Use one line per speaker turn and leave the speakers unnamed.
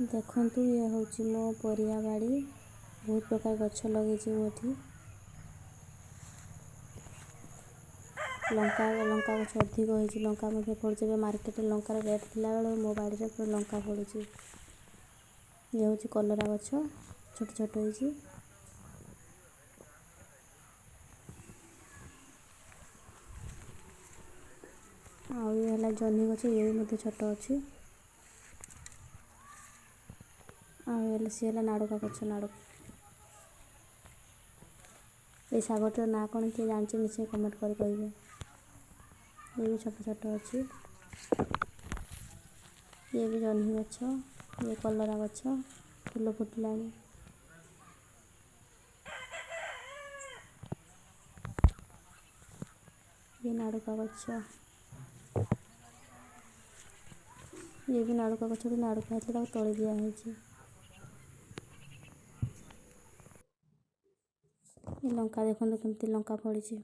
ଦେଖନ୍ତୁ ଇଏ ହେଉଛି ମୋ ପରିବା ବାଡ଼ି। ବହୁତ ପ୍ରକାର ଗଛ ଲଗେଇଛି ମୁଁ ଏଠି। ଲଙ୍କା ଗଛ ଅଧିକ ହେଇଛି। ଲଙ୍କା ମଧ୍ୟ ଫଳୁଛି। ଏବେ ମାର୍କେଟରେ ଲଙ୍କାର ରେଟ୍ ଥିଲାବେଳେ ମୋ ବାଡ଼ିରେ ପୁରା ଲଙ୍କା ଫଳୁଛି। ଇଏ ହେଉଛି କଲରା ଗଛ, ଛୋଟ ଛୋଟ ହେଇଛି। ଆଉ ଇଏ ହେଲା ଜହ୍ନି ଗଛ, ଇଏ ବି ମଧ୍ୟ ଛୋଟ ଅଛି। ଆଉ ସିଏ ହେଲା ନାଡ଼ୁକା ଗଛ, ଏଇ ଶାଗଟିର ନାଁ କ'ଣ କିଏ ଜାଣିଛି ନିଶ୍ଚୟ କମେଣ୍ଟ କରି କହିବେ। ଇଏ ବି ଛୋଟ ଛୋଟ ଅଛି। ଇଏ ବି ଜହ୍ନି ଗଛ, ଇଏ କଲରା ଗଛ, ଫୁଲ ଫୁଟିଲାଣି। ଇଏ ନାଡ଼ୁକା ଗଛ, ଇଏ ବି ନାଡ଼ୁକା ଗଛ, ବି ନାଡ଼ୁକା ହେଇଥିଲା ତାକୁ ତଳି ଦିଆହେଇଛି। ଲଙ୍କା ଦେଖନ୍ତୁ କେମିତି ଲଙ୍କା ଫଳିଛି।